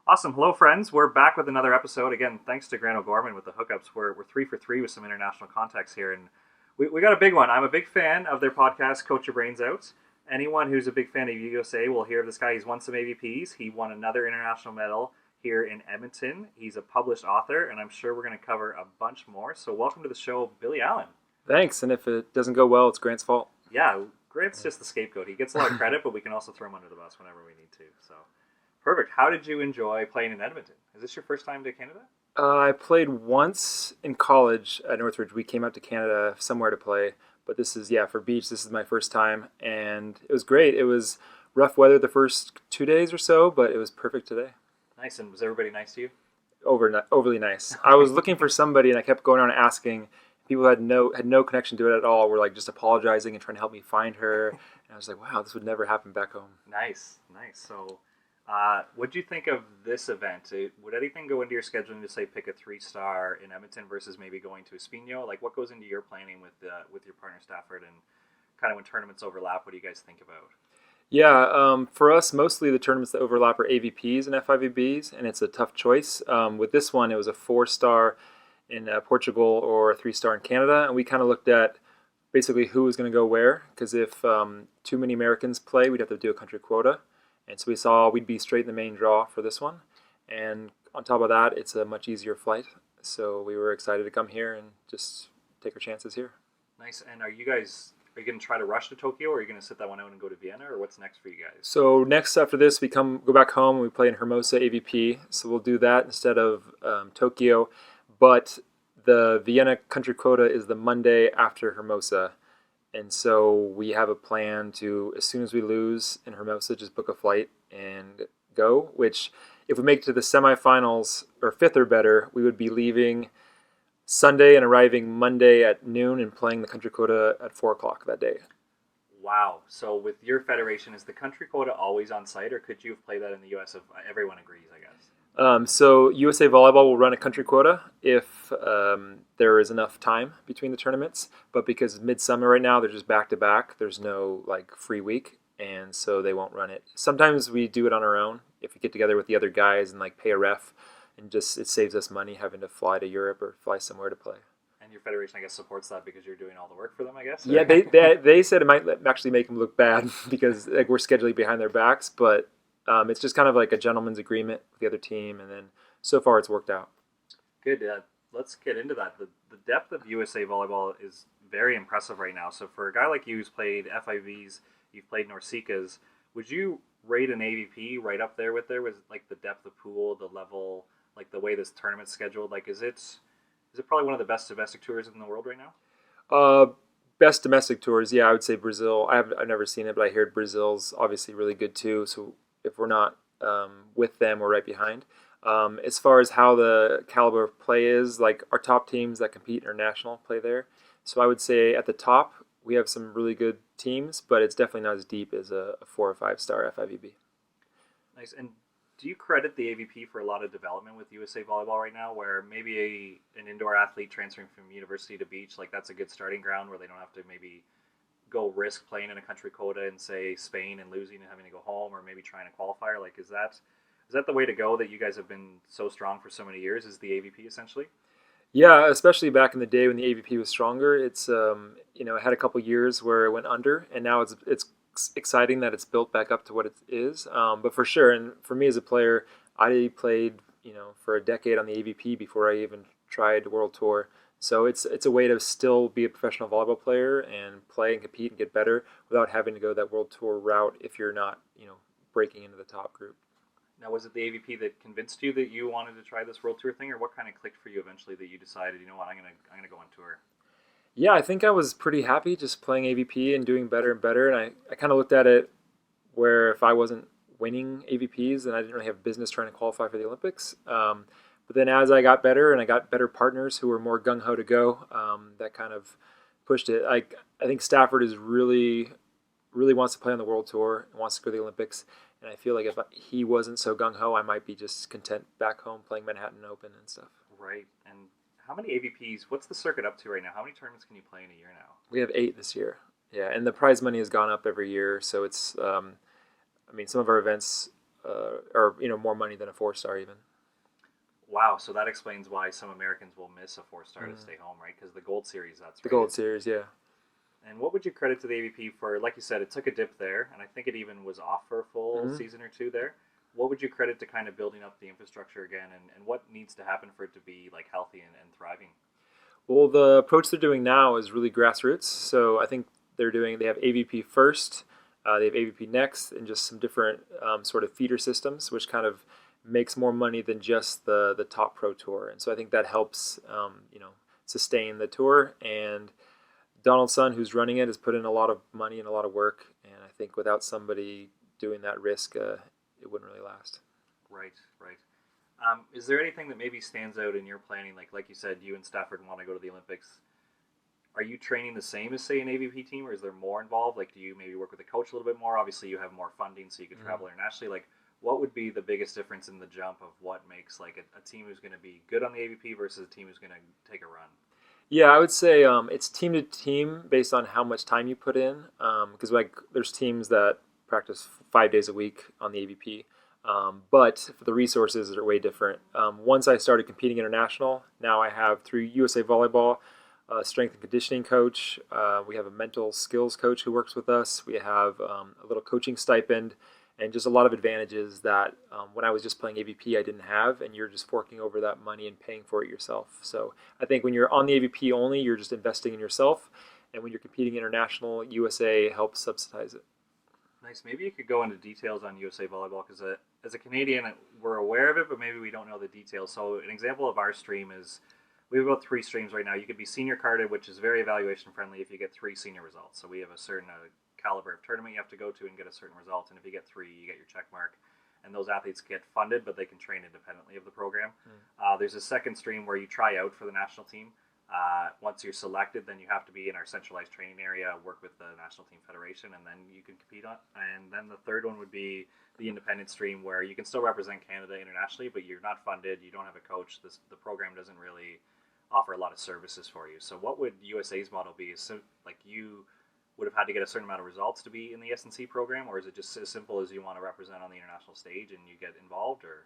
Awesome. Hello, friends. We're back with another episode. Again, thanks to Grant O'Gorman with the hookups. We're three for three with some international contacts here. And we got a big one. I'm a big fan of their podcast, Coach Your Brains Out. Anyone who's a big fan of USA will hear of this guy. He's won some AVPs. He won another international medal here in Edmonton. He's a published author, and I'm sure we're going to cover a bunch more. So, welcome to the show, Billy Allen. Thanks, and if it doesn't go well, it's Grant's fault. Yeah, Grant's just the scapegoat. He gets a lot of credit, but we can also throw him under the bus whenever we need to. So. Perfect. How did you enjoy playing in Edmonton? Is this your first time to Canada? I played once in college at Northridge. We came out to Canada somewhere to play, but this is, for beach, this is my first time, and it was great. It was rough weather the first 2 days or so, but it was perfect today. Nice. And was everybody nice to you? Overly nice. I was looking for somebody, and I kept going around asking. People had no connection to it at all. Were like just apologizing and trying to help me find her. And I was like, wow, this would never happen back home. Nice. So, what do you think of this event? Would anything go into your scheduling to say pick a 3-star in Edmonton versus maybe going to Espino? Like, what goes into your planning with your partner Stafford, and kind of when tournaments overlap? What do you guys think about? Yeah, for us, mostly the tournaments that overlap are AVPs and FIVBs, and it's a tough choice. With this one, it was a 4-star in Portugal or a 3-star in Canada, and we kind of looked at basically who was going to go where, because if too many Americans play, we'd have to do a country quota. And so we saw we'd be straight in the main draw for this one. And on top of that, it's a much easier flight. So we were excited to come here and just take our chances here. Nice. And are you going to try to rush to Tokyo, or are you going to sit that one out and go to Vienna, or what's next for you guys? So next after this, we go back home and we play in Hermosa AVP. So we'll do that instead of Tokyo. But the Vienna country quota is the Monday after Hermosa. And so we have a plan to, as soon as we lose in Hermosa, just book a flight and go, which if we make it to the semifinals or 5th or better, we would be leaving Sunday and arriving Monday at noon and playing the country quota at 4 o'clock that day. Wow. So with your federation, is the country quota always on site, or could you have played that in the U.S. if everyone agrees, I guess? So USA Volleyball will run a country quota if there is enough time between the tournaments. But because midsummer right now, they're just back-to-back. There's no free week, and so they won't run it. Sometimes we do it on our own if we get together with the other guys and pay a ref, and just it saves us money having to fly to Europe or fly somewhere to play. And your federation, I guess, supports that because you're doing all the work for them, I guess? Yeah, they said it might actually make them look bad because we're scheduling behind their backs, but it's just kind of like a gentleman's agreement with the other team, and then so far it's worked out. Good. Let's get into that. The depth of USA Volleyball is very impressive right now. So for a guy like you who's played FIVs, you've played Norsicas, would you rate an AVP right up there with the depth of pool, the level, the way this tournament's scheduled? Is it probably one of the best domestic tours in the world right now? Best domestic tours, yeah, I would say Brazil. I've never seen it, but I heard Brazil's obviously really good too. So if we're not with them, we're right behind. As far as how the caliber of play is, our top teams that compete international play there. So I would say at the top, we have some really good teams, but it's definitely not as deep as a 4 or 5-star FIVB. Nice. And do you credit the AVP for a lot of development with USA Volleyball right now, where maybe an indoor athlete transferring from university to beach, that's a good starting ground where they don't have to maybe go risk playing in a country quota in, say, Spain and losing and having to go home, or maybe trying a qualifier? Is that the way to go that you guys have been so strong for so many years, is the AVP essentially? Yeah, especially back in the day when the AVP was stronger. It's it had a couple years where it went under, and now it's exciting that it's built back up to what it is. But for sure, and for me as a player, I played for a decade on the AVP before I even tried the World Tour. So it's a way to still be a professional volleyball player and play and compete and get better without having to go that World Tour route if you're not breaking into the top group. Now, was it the AVP that convinced you that you wanted to try this World Tour thing, or what kind of clicked for you eventually that you decided, you know what, I'm gonna go on tour? Yeah, I think I was pretty happy just playing AVP and doing better and better, and I kind of looked at it where if I wasn't winning AVPs, then I didn't really have business trying to qualify for the Olympics. But then as I got better and I got better partners who were more gung-ho to go, that kind of pushed it. I think Stafford is really wants to play on the World Tour and wants to go to the Olympics. And I feel like if he wasn't so gung-ho, I might be just content back home playing Manhattan Open and stuff. Right. And how many AVPs, what's the circuit up to right now? How many tournaments can you play in a year now? We have 8 this year. Yeah, and the prize money has gone up every year. So it's, some of our events or more money than a 4-star even. Wow, so that explains why some Americans will miss a 4-star to stay home, right? Because the Gold Series, that's The right. Gold Series, yeah. And what would you credit to the AVP for? Like you said, it took a dip there, and I think it even was off for a full season or two there. What would you credit to kind of building up the infrastructure again, and what needs to happen for it to be like healthy and thriving? Well, the approach they're doing now is really grassroots. So I think they have AVP first, they have AVP next, and just some different sort of feeder systems, which kind of makes more money than just the top pro tour. And so I think that helps sustain the tour. And Donaldson, who's running it, has put in a lot of money and a lot of work. And I think without somebody doing that risk, it wouldn't really last. Right, right. Is there anything that maybe stands out in your planning? Like you said, you and Stafford want to go to the Olympics. Are you training the same as, say, an AVP team, or is there more involved? Like, do you maybe work with a coach a little bit more? Obviously, you have more funding, so you can travel internationally. Like, what would be the biggest difference in the jump of what makes like a team who's going to be good on the AVP versus a team who's going to take a run? Yeah, I would say it's team to team based on how much time you put in. Because there's teams that practice 5 days a week on the AVP, but the resources are way different. Once I started competing international, now I have through USA Volleyball, a strength and conditioning coach. We have a mental skills coach who works with us. We have a little coaching stipend, and just a lot of advantages that when I was just playing AVP I didn't have, and you're just forking over that money and paying for it yourself. So I think when you're on the AVP only, you're just investing in yourself, and when you're competing international, USA helps subsidize it. Nice. Maybe you could go into details on USA Volleyball, because as a Canadian, we're aware of it, but maybe we don't know the details. So an example of our stream is we have about 3 streams right now. You could be senior carded, which is very evaluation friendly if you get 3 senior results. So we have a certain caliber of tournament you have to go to and get a certain result, and if you get 3, you get your check mark. And those athletes get funded, but they can train independently of the program. There's a second stream where you try out for the national team. Once you're selected, then you have to be in our centralized training area, work with the National Team Federation, and then you can compete on. And then the third one would be the independent stream, where you can still represent Canada internationally, but you're not funded, you don't have a coach. The program doesn't really offer a lot of services for you. So what would USA's model be? So, like, you would have had to get a certain amount of results to be in the S&C program, or is it just as simple as you want to represent on the international stage and you get involved? Or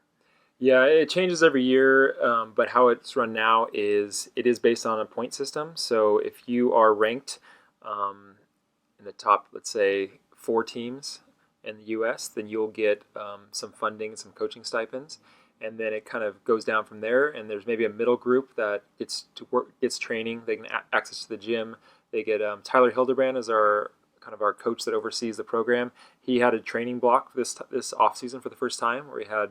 Yeah, it changes every year, but how it's run now is it is based on a point system. So if you are ranked in the top, let's say, 4 teams in the U.S., then you'll get some funding, some coaching stipends, and then it kind of goes down from there. And there's maybe a middle group that gets training. They can access to the gym. They get Tyler Hildebrand as our coach that oversees the program. He had a training block this off season for the first time, where he had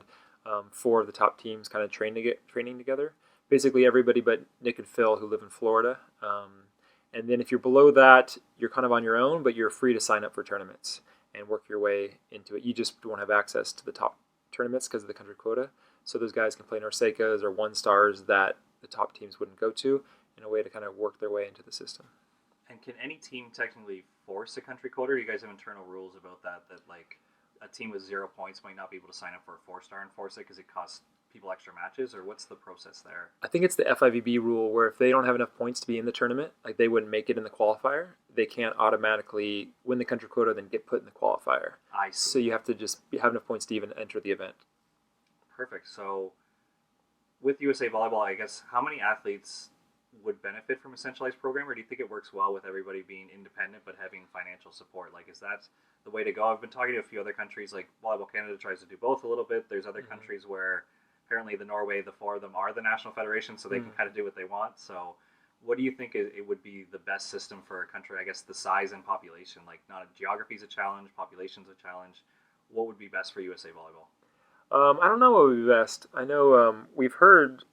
4 of the top teams kind of training together. Basically everybody but Nick and Phil, who live in Florida. And then if you're below that, you're kind of on your own, but you're free to sign up for tournaments and work your way into it. You just won't have access to the top tournaments because of the country quota. So those guys can play Norsecas or 1-stars that the top teams wouldn't go to, in a way to kind of work their way into the system. And can any team technically force a country quota? Or you guys have internal rules about that like a team with 0 points might not be able to sign up for a 4-star and force it because it costs people extra matches? Or what's the process there? I think it's the FIVB rule, where if they don't have enough points to be in the tournament, like they wouldn't make it in the qualifier, they can't automatically win the country quota then get put in the qualifier. I see. So you have to just have enough points to even enter the event. Perfect. So with USA Volleyball, I guess, how many athletes would benefit from a centralized program, or do you think it works well with everybody being independent but having financial support? Like, is that the way to go? I've been talking to a few other countries, like Volleyball Canada tries to do both a little bit. There's other countries where apparently Norway, the 4 of them are the national federation, so they can kind of do what they want. So what do you think it would be the best system for a country? I guess the size and population, like not geography is a challenge, population's a challenge. What would be best for USA Volleyball? I don't know what would be best. I know we've heard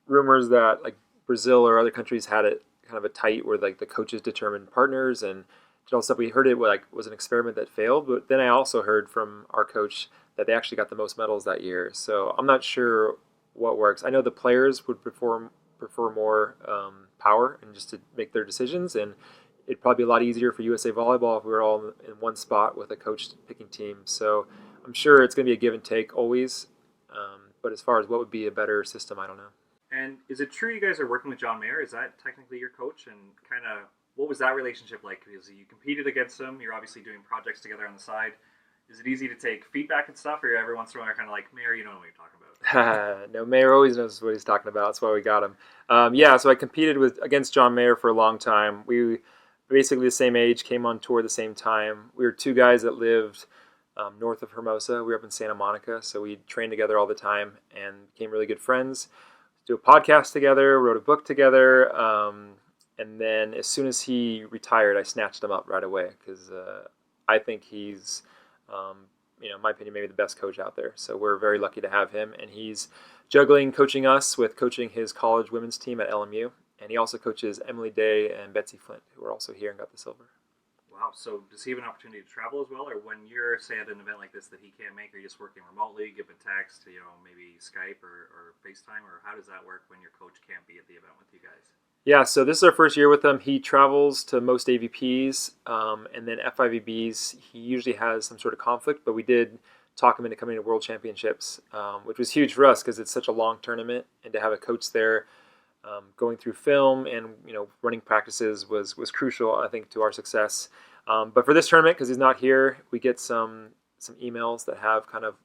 rumors that like Brazil or other countries had it kind of a tight, where like the coaches determined partners and all stuff. We heard it was an experiment that failed, but then I also heard from our coach that they actually got the most medals that year. So I'm not sure what works. I know the players would prefer more power and just to make their decisions, and it'd probably be a lot easier for USA Volleyball if we were all in one spot with a coach picking teams. So I'm sure it's going to be a give and take always. But as far as what would be a better system, I don't know. And is it true you guys are working with John Mayer? Is that technically your coach? And kind of what was that relationship like? Because you competed against him. You're obviously doing projects together on the side. Is it easy to take feedback and stuff, or every once in a while you're kind of like, Mayor, you don't know what you're talking about? No, Mayer always knows what he's talking about. That's why we got him. Yeah, so I competed against John Mayer for a long time. We basically the same age, came on tour at the same time. We were two guys that lived north of Hermosa. We were up in Santa Monica, so we trained together all the time and became really good friends. Do a podcast together, wrote a book together, and then as soon as he retired, I snatched him up right away because I think he's in my opinion, maybe the best coach out there. So we're very lucky to have him. And he's juggling coaching us with coaching his college women's team at LMU. And he also coaches Emily Day and Betsy Flint, who are also here and got the silver. Wow. So does he have an opportunity to travel as well? Or when you're, say, at an event like this that he can't make, are you just working remotely, give a text, maybe Skype or FaceTime? Or how does that work when your coach can't be at the event with you guys? Yeah, so this is our first year with him. He travels to most AVPs, and then FIVBs. He usually has some sort of conflict, but we did talk him into coming to World Championships, which was huge for us because it's such a long tournament, and to have a coach there going through film and running practices was crucial, I think, to our success. But for this tournament, because he's not here, we get some emails that have kind of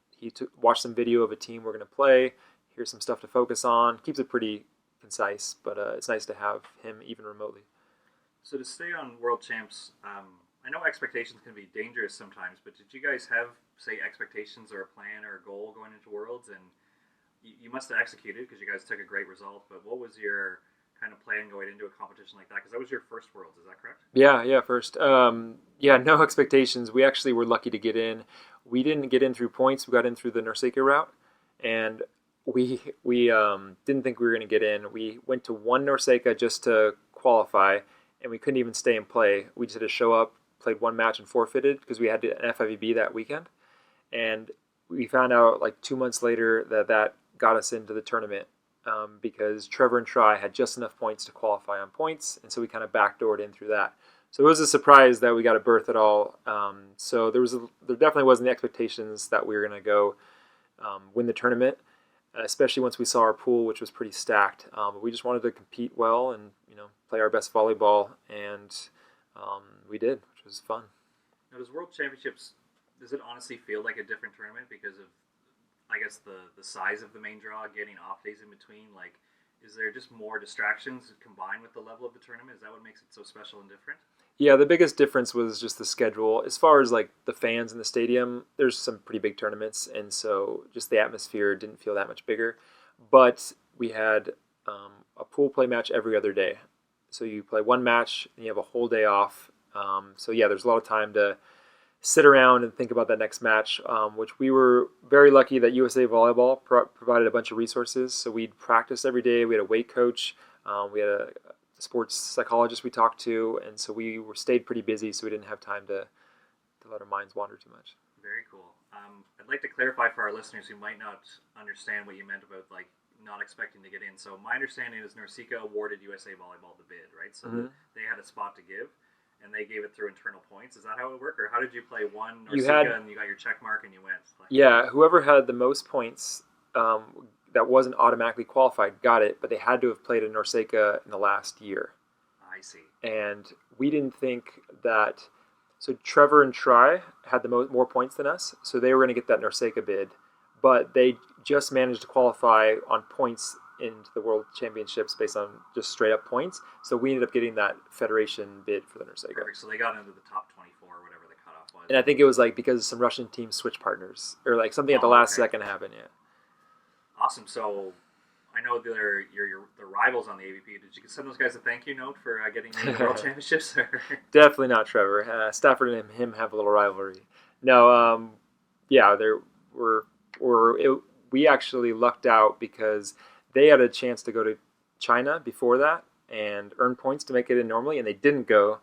watched some video of a team we're going to play. Here's some stuff to focus on. Keeps it pretty concise, but it's nice to have him even remotely. So to stay on World Champs, I know expectations can be dangerous sometimes, but did you guys have, say, expectations or a plan or a goal going into Worlds? And you must have executed because you guys took a great result, but what was your kind of plan going into a competition like that? Because that was your first Worlds, is that correct? Yeah, first. No expectations. We actually were lucky to get in. We didn't get in through points. We got in through the NORCECA route, and we didn't think we were going to get in. We went to one NORCECA just to qualify, and we couldn't even stay and play. We just had to show up, played one match, and forfeited because we had an FIVB that weekend. And we found out like 2 months later that got us into the tournament because Trevor and Try had just enough points to qualify on points, and so we kind of backdoored in through that. So it was a surprise that we got a berth at all. So there definitely wasn't the expectations that we were going to go win the tournament. Especially once we saw our pool, which was pretty stacked. We just wanted to compete well and play our best volleyball, and we did, which was fun. Now, does World Championships, does it honestly feel like a different tournament because of, I guess, the size of the main draw, getting off days in between? Like, is there just more distractions combined with the level of the tournament? Is that what makes it so special and different? Yeah, the biggest difference was just the schedule. As far as like the fans in the stadium, there's some pretty big tournaments, and so just the atmosphere didn't feel that much bigger. But we had a pool play match every other day. So you play one match and you have a whole day off. There's a lot of time to sit around and think about that next match, which we were very lucky that USA Volleyball provided a bunch of resources. So we'd practice every day. We had a weight coach. We had a sports psychologist we talked to, and so we stayed pretty busy, so we didn't have time to let our minds wander too much. Very cool. I'd like to clarify for our listeners who might not understand what you meant about like not expecting to get in. So my understanding is NORCECA awarded USA Volleyball the bid, right? So they had a spot to give, and they gave it through internal points. Is that how it worked, or how did you play one NORCECA and you got your check mark and you went? Whoever had the most points that wasn't automatically qualified got it, but they had to have played a NORCECA in the last year. I see. And we didn't think that. So Trevor and Try had the more points than us, so they were going to get that NORCECA bid, but they just managed to qualify on points into the World Championships based on just straight up points. So we ended up getting that federation bid for the NORCECA. Perfect. So they got into the top 24 or whatever the cutoff was. And I think it was like because some Russian teams switched partners or like something at the last second happened. Yeah. Awesome. So I know they're the rivals on the AVP. Did you send those guys a thank you note for getting into the World Championships? Definitely not Trevor. Stafford and him have a little rivalry. No, we actually lucked out because they had a chance to go to China before that and earn points to make it in normally, and they didn't go.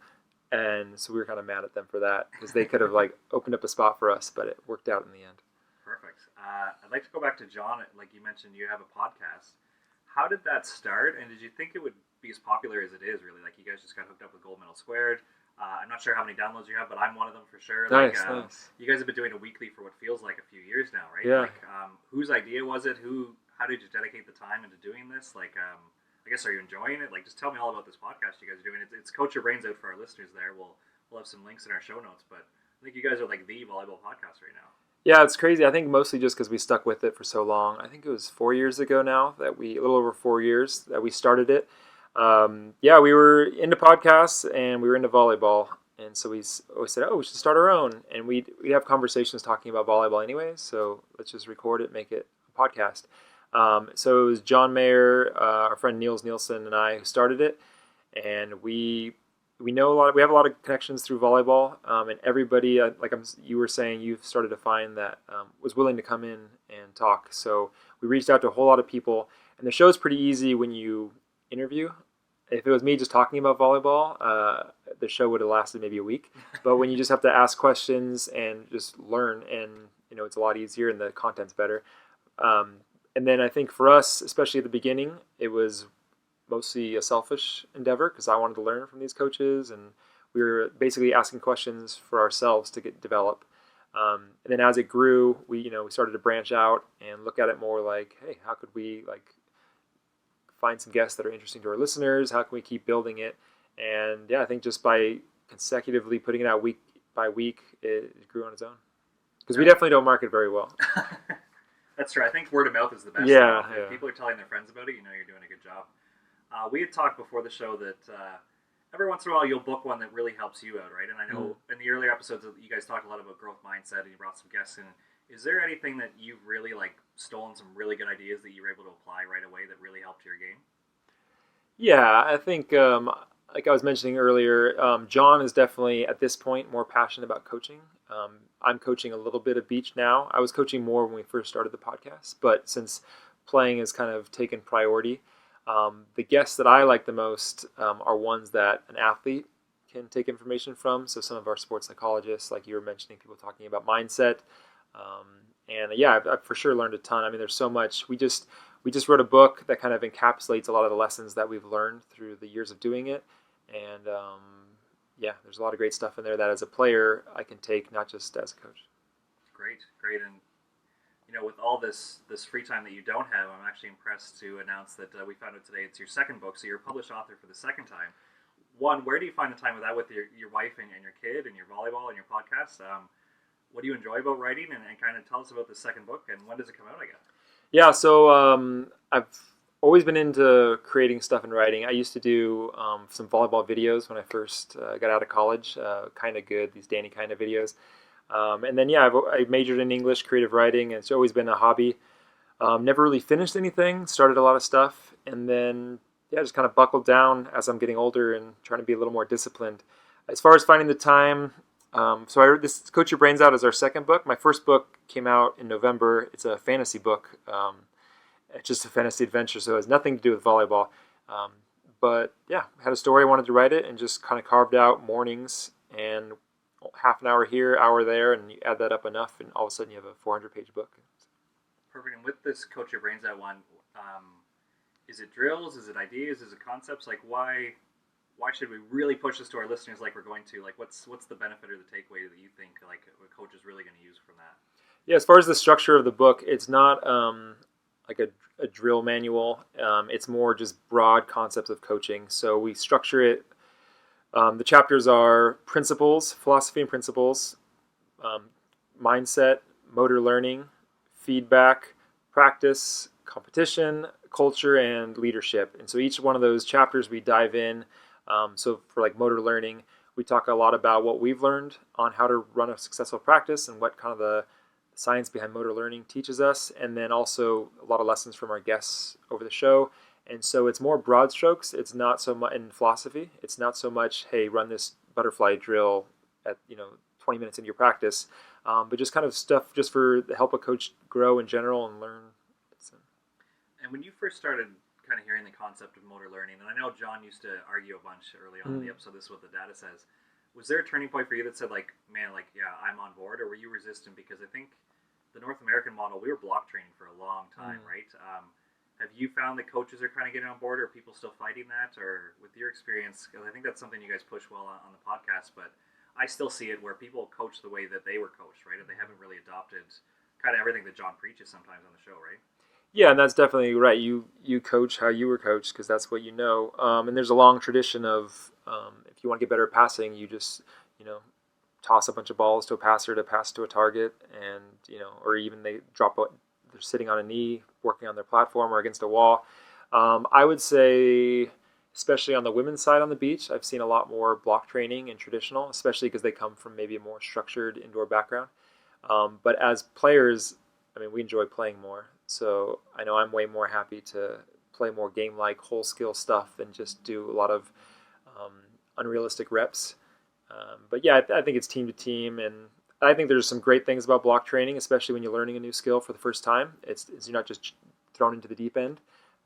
And so we were kind of mad at them for that because they could have like opened up a spot for us, but it worked out in the end. Perfect. I'd like to go back to John. Like you mentioned, you have a podcast. How did that start, and did you think it would be as popular as it is, really? Like, you guys just got hooked up with Gold Medal Squared. I'm not sure how many downloads you have, but I'm one of them for sure. Nice. You guys have been doing a weekly for what feels like a few years now, right? Yeah. Like, whose idea was it? How did you dedicate the time into doing this? Like, I guess, are you enjoying it? Like, just tell me all about this podcast you guys are doing. It's Coach Your Brains Out for our listeners there. We'll have some links in our show notes, but think you guys are like the volleyball podcast right now. Yeah, it's crazy. I think mostly just because we stuck with it for so long. I think it was 4 years ago now that a little over 4 years that we started it. Yeah, we were into podcasts and we were into volleyball. And so we always said, oh, we should start our own. And we'd have conversations talking about volleyball anyways. So let's just record it, make it a podcast. So it was John Mayer, our friend Niels Nielsen, and I who started it. And we know a lot. We have a lot of connections through volleyball, and everybody, you were saying, you've started to find that was willing to come in and talk. So we reached out to a whole lot of people, and the show's pretty easy when you interview. If it was me just talking about volleyball, the show would have lasted maybe a week. But when you just have to ask questions and just learn, and it's a lot easier and the content's better. And then I think for us, especially at the beginning, it was mostly a selfish endeavor because I wanted to learn from these coaches, and we were basically asking questions for ourselves to develop. And then as it grew, we started to branch out and look at it more like, hey, how could we find some guests that are interesting to our listeners? How can we keep building it? And yeah, I think just by consecutively putting it out week by week, it grew on its own. Because we definitely don't market very well. That's true. I think word of mouth is the best. Yeah, If people are telling their friends about it, you're doing a good job. We had talked before the show that every once in a while you'll book one that really helps you out, right? And I know in the earlier episodes you guys talked a lot about growth mindset and you brought some guests in. Is there anything that you've really stolen some really good ideas that you were able to apply right away that really helped your game? Yeah, I think like I was mentioning earlier, John is definitely at this point more passionate about coaching. I'm coaching a little bit of beach now. I was coaching more when we first started the podcast, but since playing has kind of taken priority, the guests that I like the most are ones that an athlete can take information from. So some of our sports psychologists, like you were mentioning, people talking about mindset. And yeah, I've for sure learned a ton. I mean, there's so much. We just wrote a book that kind of encapsulates a lot of the lessons that we've learned through the years of doing it. And yeah, there's a lot of great stuff in there that as a player I can take, not just as a coach. Great. And with all this free time that you don't have, I'm actually impressed to announce that we found out today it's your second book, so you're a published author for the second time. One, where do you find the time with that with your wife and your kid and your volleyball and your podcast? What do you enjoy about writing, and kind of tell us about the second book, and when does it come out, I guess? Yeah, so I've always been into creating stuff and writing. I used to do some volleyball videos when I first got out of college, kind of good, these Danny kind of videos. And then, yeah, I majored in English, creative writing, and it's always been a hobby. Never really finished anything, started a lot of stuff, and then, yeah, just kind of buckled down as I'm getting older and trying to be a little more disciplined. As far as finding the time, so I read this Coach Your Brains Out as our second book. My first book came out in November. It's a fantasy book. It's just a fantasy adventure, so it has nothing to do with volleyball. But, yeah, I had a story, I wanted to write it, and just kind of carved out mornings and half an hour here, hour there, and you add that up enough, and all of a sudden you have a 400-page book. Perfect. And with this Coach Your Brains Out one, is it drills? Is it ideas? Is it concepts? Why should we really push this to our listeners like we're going to? What's the benefit or the takeaway that you think a coach is really going to use from that? Yeah, as far as the structure of the book, it's not like a drill manual. It's more just broad concepts of coaching. So we structure it. The chapters are principles, philosophy and principles, mindset, motor learning, feedback, practice, competition, culture, and leadership. And so each one of those chapters we dive in. So for motor learning, we talk a lot about what we've learned on how to run a successful practice and what kind of the science behind motor learning teaches us. And then also a lot of lessons from our guests over the show. And so it's more broad strokes. It's not so much in philosophy. It's not so much, hey, run this butterfly drill at 20 minutes into your practice, but just kind of stuff just for to help a coach grow in general and learn. And when you first started kind of hearing the concept of motor learning, and I know John used to argue a bunch early on in the episode, this is what the data says. Was there a turning point for you that said yeah, I'm on board, or were you resistant? Because I think the North American model, we were block training for a long time, right? Have you found that coaches are kind of getting on board, or are people still fighting that? Or with your experience, because I think that's something you guys push well on the podcast, but I still see it where people coach the way that they were coached, right? And they haven't really adopted kind of everything that John preaches sometimes on the show, right? Yeah, and that's definitely right. You coach how you were coached because that's what you know. And there's a long tradition of if you want to get better at passing, you just toss a bunch of balls to a passer to pass to a target, and or even they're sitting on a knee working on their platform or against a wall. I would say, especially on the women's side on the beach, I've seen a lot more block training and traditional, especially because they come from maybe a more structured indoor background. But as players, I mean, we enjoy playing more. So I know I'm way more happy to play more game-like, whole skill stuff than just do a lot of unrealistic reps. But yeah, I think it's team to team, and I think there's some great things about block training, especially when you're learning a new skill for the first time. It's you're not just thrown into the deep end.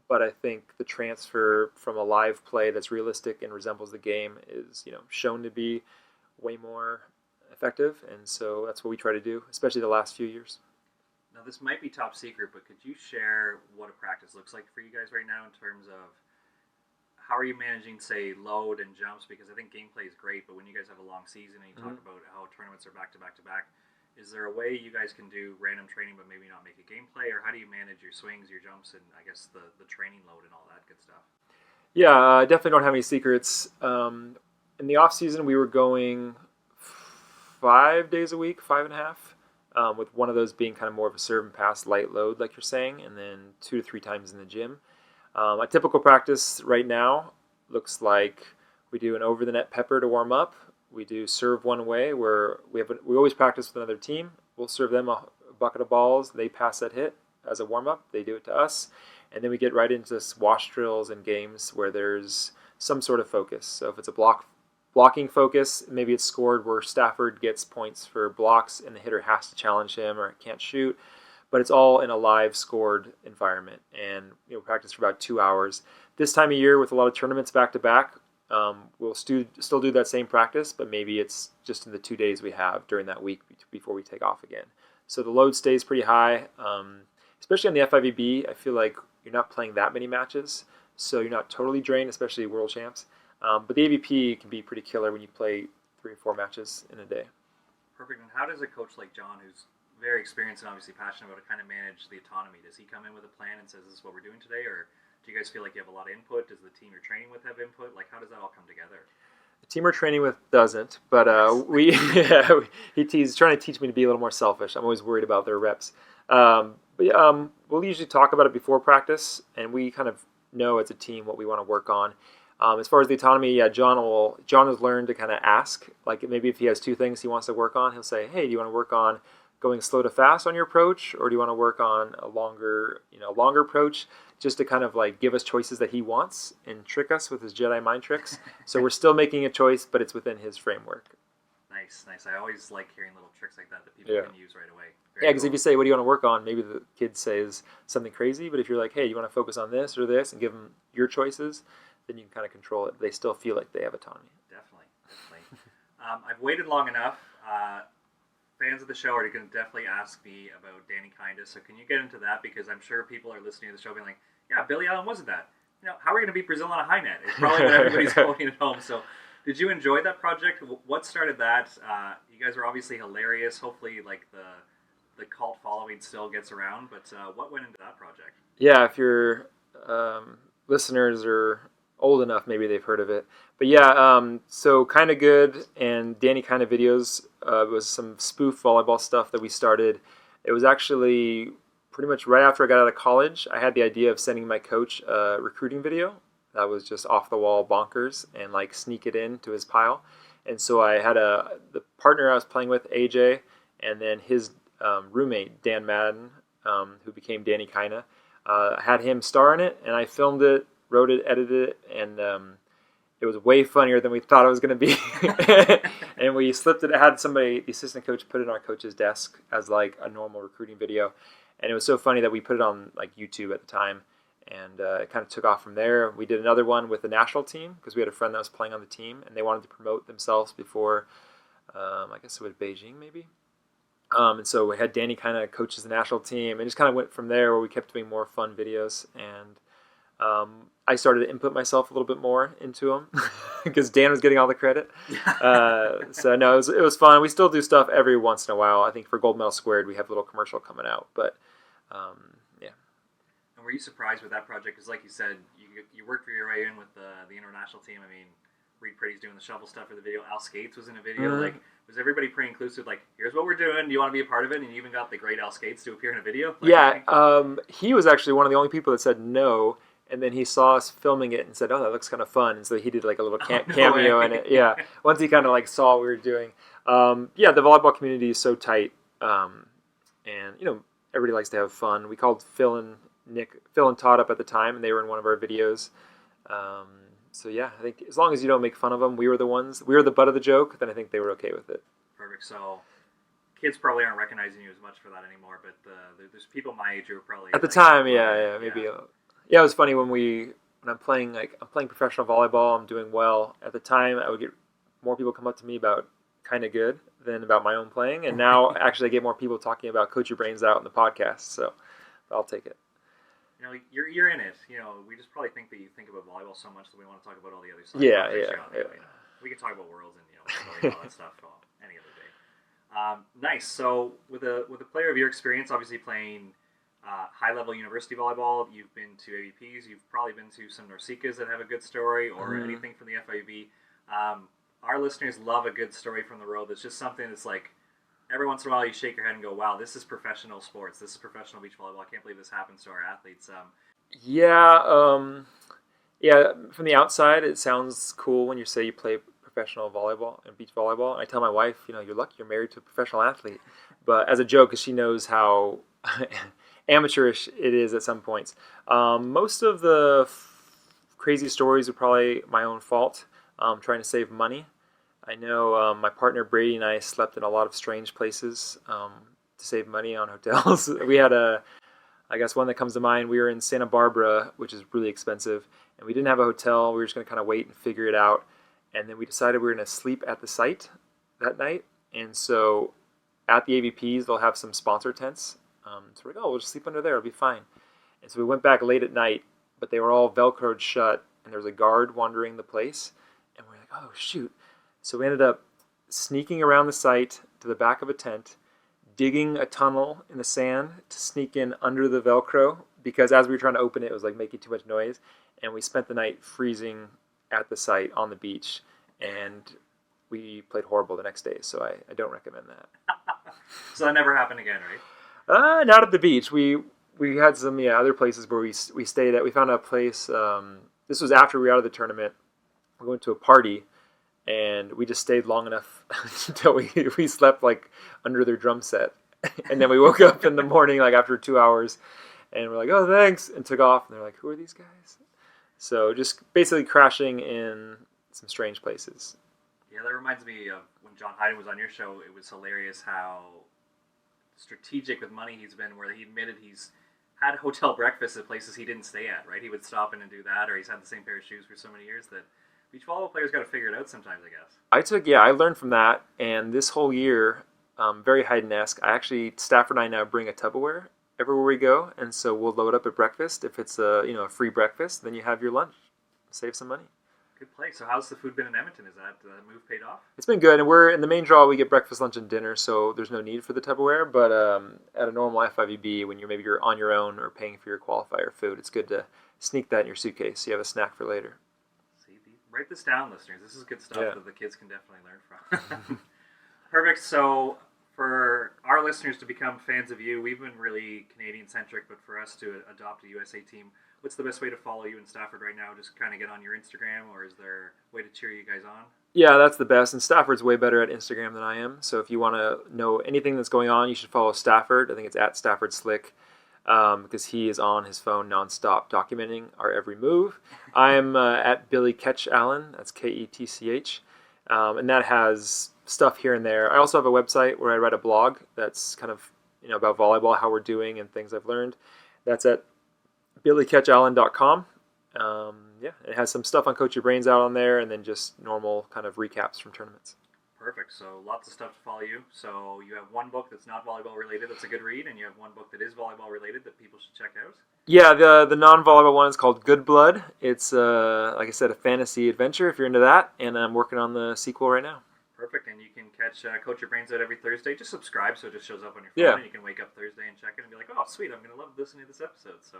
But I think the transfer from a live play that's realistic and resembles the game is, shown to be way more effective, and so that's what we try to do, especially the last few years. Now, this might be top secret, but could you share what a practice looks like for you guys right now in terms of how are you managing, say, load and jumps? Because I think gameplay is great, but when you guys have a long season and you talk about how tournaments are back to back to back, is there a way you guys can do random training but maybe not make it gameplay, or how do you manage your swings, your jumps, and I guess the training load and all that good stuff? Yeah, I definitely don't have any secrets. In the off season, we were going 5 days a week, 5.5, with one of those being kind of more of a serve and pass light load, like you're saying, and then 2 to 3 times in the gym. A typical practice right now looks like we do an over the net pepper to warm up. We do serve one way, where we always practice with another team. We'll serve them a bucket of balls. They pass that hit as a warm up. They do it to us, and then we get right into swash drills and games where there's some sort of focus. So if it's a blocking focus, maybe it's scored where Stafford gets points for blocks and the hitter has to challenge him or can't shoot. But it's all in a live scored environment, and practice for about 2 hours. This time of year, with a lot of tournaments back to back, we'll still do that same practice, but maybe it's just in the 2 days we have during that week before we take off again. So the load stays pretty high, especially on the FIVB. I feel like you're not playing that many matches, so you're not totally drained, especially world champs. But the AVP can be pretty killer when you play 3 or 4 matches in a day. Perfect. And how does a coach like John, who's very experienced and obviously passionate about it, kind of manage the autonomy? Does he come in with a plan and says, this is what we're doing today, or do you guys feel like you have a lot of input? Does the team you're training with have input? Like, how does that all come together? The team we're training with doesn't, but he's trying to teach me to be a little more selfish. I'm always worried about their reps. We'll usually talk about it before practice, and we kind of know as a team what we want to work on. As far as the autonomy, John has learned to kind of ask. Like maybe if he has 2 things he wants to work on, he'll say, hey, do you want to work on going slow to fast on your approach, or do you want to work on a longer approach, just to kind of like give us choices that he wants and trick us with his Jedi mind tricks. So we're still making a choice, but it's within his framework. Nice. I always like hearing little tricks like that people can use right away. Because if you say, what do you want to work on, maybe the kid says something crazy, but if you're like, hey, you want to focus on this or this, and give them your choices, then you can kind of control it. They still feel like they have autonomy. Definitely. I've waited long enough. Fans of the show are going to definitely ask me about Danny Kinda. So can you get into that? Because I'm sure people are listening to the show being like, yeah, Billy Allen wasn't that. How are we going to beat Brazil on a high net? It's probably what everybody's quoting at home. So did you enjoy that project? What started that? You guys were obviously hilarious. Hopefully, like the cult following still gets around. But what went into that project? Yeah, if your listeners are old enough, maybe they've heard of it. But yeah, so Kinda Good and Danny Kinda Videos was some spoof volleyball stuff that we started. It was actually pretty much right after I got out of college. I had the idea of sending my coach a recruiting video that was just off the wall bonkers and like sneak it into his pile. And so I had the partner I was playing with, AJ, and then his roommate, Dan Madden, who became Danny Kinda. I had him star in it, and I filmed it, wrote it, edited it, and it was way funnier than we thought it was going to be. And we slipped it. I had somebody, the assistant coach, put it on our coach's desk as like a normal recruiting video. And it was so funny that we put it on like YouTube at the time. And it kind of took off from there. We did another one with the national team because we had a friend that was playing on the team, and they wanted to promote themselves before, I guess it was Beijing maybe. And so we had Danny kind of coaches the national team, and just kind of went from there where we kept doing more fun videos. And I started to input myself a little bit more into them because Dan was getting all the credit. So no, it was fun. We still do stuff every once in a while. I think for Gold Medal Squared, we have a little commercial coming out. But yeah. And were you surprised with that project? Because like you said, you worked your way in with the international team. I mean, Reed Pretty's doing the shovel stuff for the video. Al Skates was in a video. Mhm. Like, was everybody pretty inclusive? Like, here's what we're doing. Do you want to be a part of it? And you even got the great Al Skates to appear in a video. Like, Yeah, he was actually one of the only people that said no, and then he saw us filming it and said, "Oh, that looks kind of fun." And so he did like a little no cameo way. in it. Yeah, once he kind of like saw what we were doing. Yeah, the volleyball community is so tight, and everybody likes to have fun. We called Phil and Todd up at the time, and they were in one of our videos. So yeah, I think as long as you don't make fun of them, we were the butt of the joke, then I think they were okay with it. Perfect. So kids probably aren't recognizing you as much for that anymore, but there's people my age who are probably At the like, time, yeah, maybe. Yeah, it was funny when I'm playing professional volleyball. I'm doing well. At the time, I would get more people come up to me about kind of good than about my own playing, and now actually I get more people talking about Coach Your Brains Out in the podcast. So I'll take it. You're in it. We just probably think that you think about volleyball so much that we want to talk about all the other stuff. Yeah. We can talk about worlds and all that stuff any other day. Nice. So with a player of your experience, obviously playing high level university volleyball, you've been to AVPs, you've probably been to some Norsicas that have a good story, or anything from the FIVB. Our listeners love a good story from the road. That's just something that's like, every once in a while you shake your head and go, wow, this is professional sports. This is professional beach volleyball. I can't believe this happens to our athletes. Yeah, from the outside, it sounds cool when you say you play professional volleyball and beach volleyball. And I tell my wife, you're lucky you're married to a professional athlete. But as a joke, because she knows how amateurish it is at some points. Most of the crazy stories are probably my own fault, trying to save money. I know my partner Brady and I slept in a lot of strange places to save money on hotels. We had I guess one that comes to mind, we were in Santa Barbara, which is really expensive, and we didn't have a hotel. We were just going to kind of wait and figure it out. And then we decided we were going to sleep at the site that night. And so at the AVPs, they'll have some sponsor tents. So we're like, we'll just sleep under there. It'll be fine. And so we went back late at night, but they were all Velcroed shut, and there was a guard wandering the place. And we're like, oh, shoot. So we ended up sneaking around the site to the back of a tent, digging a tunnel in the sand to sneak in under the Velcro, because as we were trying to open it, it was like making too much noise. And we spent the night freezing at the site on the beach, and we played horrible the next day. So I don't recommend that. So that never happened again, right? Not at the beach. We had some other places where we stayed at. We found a place. This was after we were out of the tournament. We went to a party, and we just stayed long enough until we slept like under their drum set, and then we woke up in the morning like after 2 hours, and we're like, oh, thanks, and took off. And they're like, who are these guys? So just basically crashing in some strange places. Yeah, that reminds me of when John Hyden was on your show. It was hilarious how strategic with money he's been, where he admitted he's had hotel breakfasts at places he didn't stay at, right? He would stop in and do that, or he's had the same pair of shoes for so many years that beach volleyball players got to figure it out sometimes, I guess. I learned from that, and this whole year, very Hayden-esque, Stafford and I now bring a Tupperware everywhere we go, and so we'll load up at breakfast. If it's a free breakfast, then you have your lunch. Save some money. Good play. So how's the food been in Edmonton? Is that move paid off? It's been good, and we're in the main draw. We get breakfast, lunch, and dinner, so there's no need for the Tupperware. But at a normal FIVB, when you're on your own or paying for your qualifier food, it's good to sneak that in your suitcase so you have a snack for later. Write this down, listeners. This is good stuff that the kids can definitely learn from. Perfect. So for our listeners to become fans of you, we've been really Canadian-centric, but for us to adopt a USA team, what's the best way to follow you in Stafford right now? Just kind of get on your Instagram, or is there a way to cheer you guys on? Yeah, that's the best, and Stafford's way better at Instagram than I am. So if you want to know anything that's going on, you should follow Stafford. I think it's at Stafford Slick. Because he is on his phone nonstop documenting our every move. I'm at Billy Ketch Allen, that's Ketch, and that has stuff here and there. I also have a website where I write a blog that's kind of about volleyball, how we're doing, and things I've learned. That's at billyketchallen.com. It has some stuff on Coach Your Brains Out on there, and then just normal kind of recaps from tournaments. Perfect. So lots of stuff to follow you. So you have one book that's not volleyball related that's a good read, and you have one book that is volleyball related that people should check out. Yeah, the non-volleyball one is called Good Blood. It's, like I said, a fantasy adventure if you're into that, and I'm working on the sequel right now. Perfect. And you can catch Coach Your Brains Out every Thursday. Just subscribe so it just shows up on your phone, and you can wake up Thursday and check it and be like, oh, sweet, I'm going to love listening to this episode. So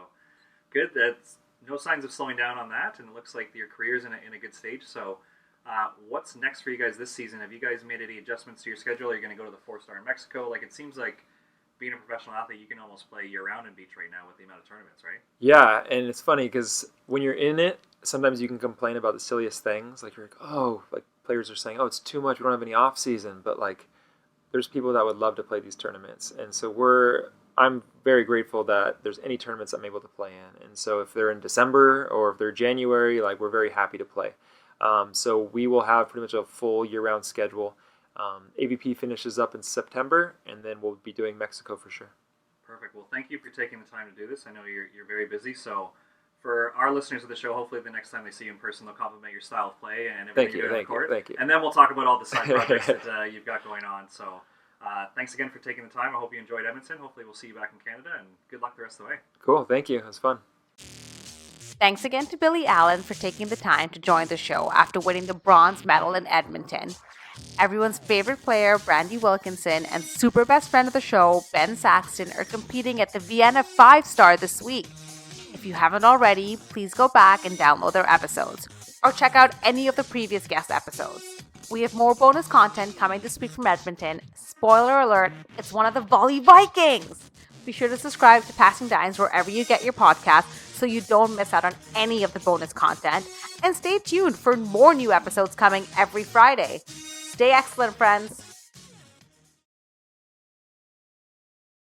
good. That's no signs of slowing down on that, and it looks like your career's in a good stage. So What's next for you guys this season? Have you guys made any adjustments to your schedule? Are you going to go to the 4-star in Mexico? Like, it seems like being a professional athlete, you can almost play year-round in beach right now with the amount of tournaments, right? Yeah, and it's funny because when you're in it, sometimes you can complain about the silliest things. Like you're like, oh, like players are saying, oh, it's too much. We don't have any off season, but like, there's people that would love to play these tournaments, and so I'm very grateful that there's any tournaments I'm able to play in. And so if they're in December or if they're January, like we're very happy to play. So we will have pretty much a full year-round schedule. AVP finishes up in September, and then we'll be doing Mexico for sure. Perfect. Well, thank you for taking the time to do this. I know you're very busy, so for our listeners of the show, hopefully the next time they see you in person, they'll compliment your style of play and everything you're doing on the court. Thank you. And then we'll talk about all the side projects that you've got going on. So thanks again for taking the time. I hope you enjoyed Edmonton. Hopefully we'll see you back in Canada, and good luck the rest of the way. Cool. Thank you. It was fun. Thanks again to Billy Allen for taking the time to join the show after winning the bronze medal in Edmonton. Everyone's favorite player, Brandy Wilkinson, and super best friend of the show, Ben Saxton, are competing at the Vienna 5-star this week. If you haven't already, please go back and download their episodes, or check out any of the previous guest episodes. We have more bonus content coming this week from Edmonton. Spoiler alert, it's one of the Volley Vikings! Be sure to subscribe to Passing Dines wherever you get your podcasts so you don't miss out on any of the bonus content. And stay tuned for more new episodes coming every Friday. Stay excellent, friends.